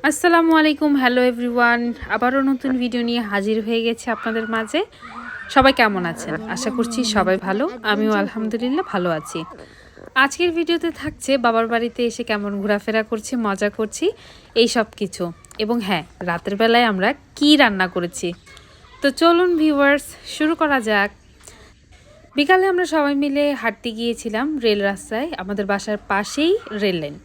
আসসালামু আলাইকুম, hello everyone. আবারও নতুন ভিডিও নিয়ে হাজির হয়ে গেছে আপনাদের মাঝে। সবাই কেমন আছেন? আশা করছি সবাই ভালো। আমিও আলহামদুলিল্লাহ ভালো আছি। আজকের ভিডিওতে থাকছে বাবার বাড়িতে এসে কেমন ঘোরাফেরা করছি, মজা করছি, এই সব কিছু। এবং হ্যাঁ, রাতের বেলায় আমরা কি রান্না করেছি। তো চলুন ভিউয়ার্স, শুরু করা যাক। বিকালে আমরা সবাই মিলে হাঁটতে গিয়েছিলাম রেল রাস্তায়। আমাদের বাসার পাশেই রেল লাইন।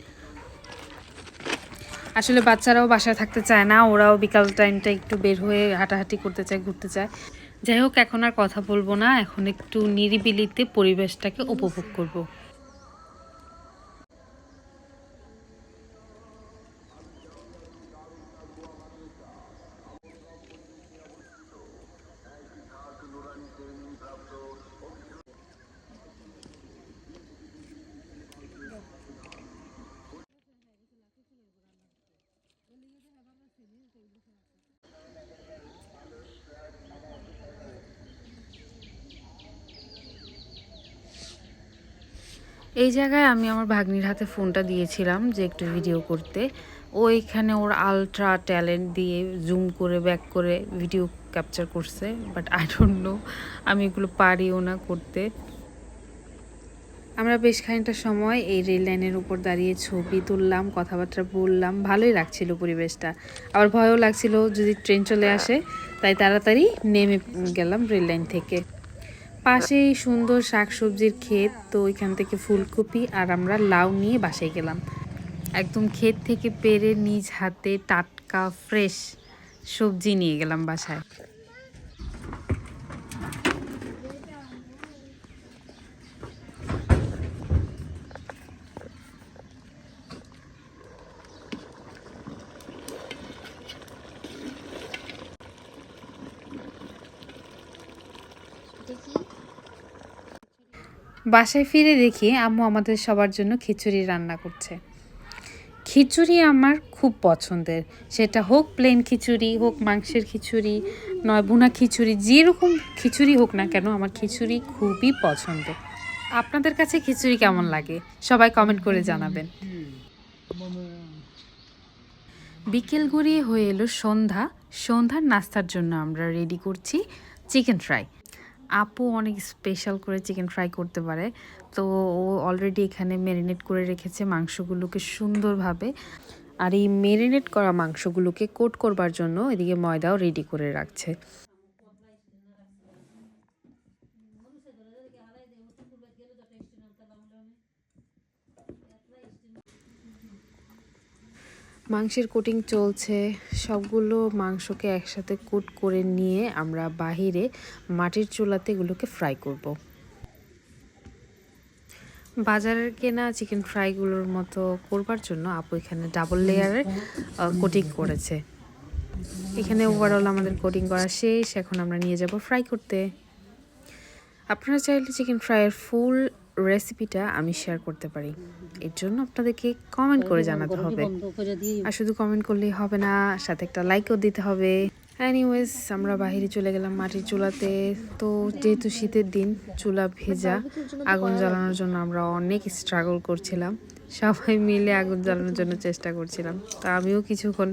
আসলে বাচ্চারাও বাসায় থাকতে চায় না, ওরাও বিকাল টাইমটা একটু বের হয়ে হাঁটাহাঁটি করতে চায়, ঘুরতে চায়। যাই হোক, এখন আর কথা বলবো না, এখন একটু নিরিবিলিতে পরিবেশটাকে উপভোগ করব। এই জায়গায় আমি আমার ভাগ্নির হাতে ফোনটা দিয়েছিলাম যে একটু ভিডিও করতে। ও এখানে ওর আলট্রা ট্যালেন্ট দিয়ে জুম করে ব্যাক করে ভিডিও ক্যাপচার করছে, বাট আই ডোন্ট নো আমি এগুলো পারিও না করতে। আমরা বেশ খানিকটা সময় এই রেল লাইনের উপর দাঁড়িয়ে ছবি তুললাম, কথাবার্তা বললাম, ভালোই লাগছিল পরিবেশটা। আবার ভয়ও লাগছিল যদি ট্রেন চলে আসে, তাই তাড়াতাড়ি নেমে গেলাম রেল লাইন থেকে। পাশেই সুন্দর শাকসবজির ক্ষেত, তো ওইখান থেকে ফুলকপি আর আমরা লাউ নিয়ে বাসায় গেলাম। একদম ক্ষেত থেকে পেরে নিজ হাতে টাটকা ফ্রেশ সবজি নিয়ে গেলাম বাসায়। বাসায় ফিরে দেখি আম্মু আমাদের সবার জন্য খিচুড়ি রান্না করছে। খিচুড়ি আমার খুব পছন্দের, সেটা হোক প্লেন খিচুড়ি, হোক মাংসের খিচুড়ি, নয় ভুনা খিচুড়ি, যেরকম খিচুড়ি হোক না কেন আমার খিচুড়ি খুবই পছন্দ। আপনাদের কাছে খিচুড়ি কেমন লাগে সবাই কমেন্ট করে জানাবেন। বিকেল গড়িয়ে হয়ে এলো সন্ধ্যা। সন্ধ্যার নাস্তার জন্য আমরা রেডি করছি চিকেন ফ্রাই। আপু অনেক স্পেশাল করে চিকেন ফ্রাই করতে পারে, তো ও অলরেডি এখানে ম্যারিনেট করে রেখেছে মাংসগুলোকে সুন্দরভাবে। আর এই ম্যারিনেট করা মাংসগুলোকে কোট করবার জন্য এদিকে ময়দাও রেডি করে রাখছে। মাংসের কোটিং চলছে, সবগুলো মাংসকে একসাথে কোট করে নিয়ে আমরা বাহিরে মাটির চুলাতে এগুলোকে ফ্রাই করব। বাজারের কেনা চিকেন ফ্রাইগুলোর মতো করবার জন্য আপু এখানে ডাবল লেয়ারের কোটিং করেছে। এখানে ওভারঅল আমাদের কোটিং করা শেষ, এখন আমরা নিয়ে যাব ফ্রাই করতে। আপনারা চাইলে চিকেন ফ্রাইয়ের ফুল রেসিপিটা আমি শেয়ার করতে পারি, এর জন্য আপনাদেরকে কমেন্ট করে জানাতে হবে। আর শুধু কমেন্ট করলেই হবে না, সাথে একটা লাইকও দিতে হবে। এনিওয়েজ, আমরা বাহিরে চলে গেলাম মাটির চুলাতে। তো যেহেতু শীতের দিন, চুলা ভেজা, আগুন জ্বালানোর জন্য আমরা অনেক স্ট্রাগল করছিলাম। সবাই মিলে আগুন জ্বালানোর জন্য চেষ্টা করছিলাম। তো আমিও কিছুক্ষণ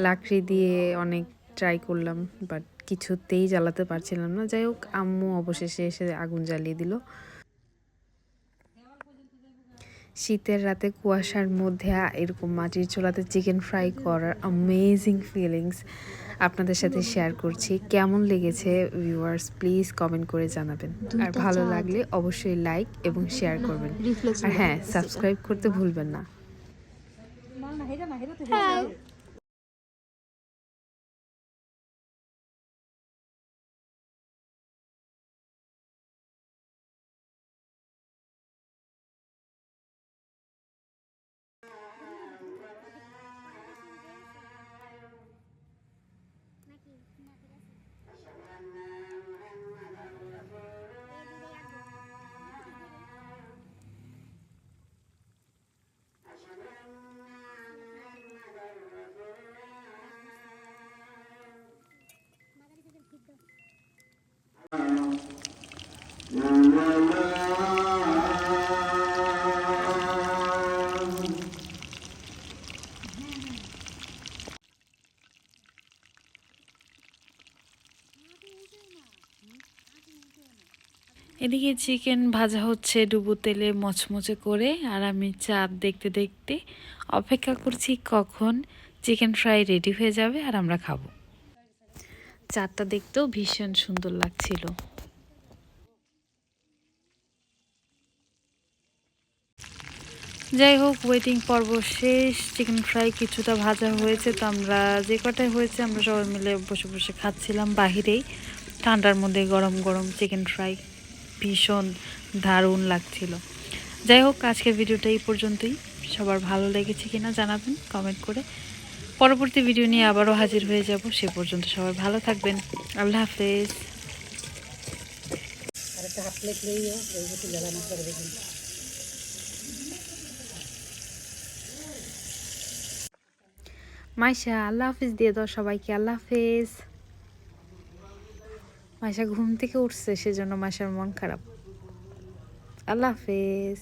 লাকড়ি দিয়ে অনেক ট্রাই করলাম, বাট কিছুতেই জ্বালাতে পারছিলাম না। যাই হোক, আম্মু অবশেষে এসে আগুন জ্বালিয়ে দিল। শীতের রাতে কুয়াশার মধ্যে এরকম মাটির চুলাতে চিকেন ফ্রাই করার অ্যামেজিং ফিলিংস আপনাদের সাথে শেয়ার করছি। কেমন লেগেছে ভিউয়ার্স, প্লিজ কমেন্ট করে জানাবেন। আর ভালো লাগলে অবশ্যই লাইক এবং শেয়ার করবেন। আর হ্যাঁ, সাবস্ক্রাইব করতে ভুলবেন না। এদিকে চিকেন ভাজা হচ্ছে ডুবো তেলে মচমচে করে, আর আমি চাঁদ দেখতে দেখতে অপেক্ষা করছি কখন চিকেন ফ্রাই রেডি হয়ে যাবে আর আমরা খাবো। চাঁদটা দেখতেও ভীষণ সুন্দর লাগছিল। যাই হোক, ওয়েটিং পর্ব শেষ। চিকেন ফ্রাই কিছুটা ভাজা হয়েছে, তো আমরা যে কটাই হয়েছে আমরা সবাই মিলে বসে বসে খাচ্ছিলাম বাহিরেই, ঠান্ডার মধ্যে গরম গরম চিকেন ফ্রাই ভীষণ দারুণ লাগছিল। যাই হোক, আজকের ভিডিওটা এই পর্যন্তই। সবার ভালো লেগেছে কিনা জানাবেন কমেন্ট করে। পরবর্তী ভিডিও নিয়ে আবারও হাজির হয়ে যাব। সে পর্যন্ত সবাই ভালো থাকবেন। আল্লাহ হাফেজ। মাইশা আল্লাহ হাফিজ দিয়ে দাও সবাইকে। আল্লাহ হাফেজ। মাইশা ঘুম থেকে উঠছে, সেজন্য মাইশার মন খারাপ। আল্লাহ হাফেজ।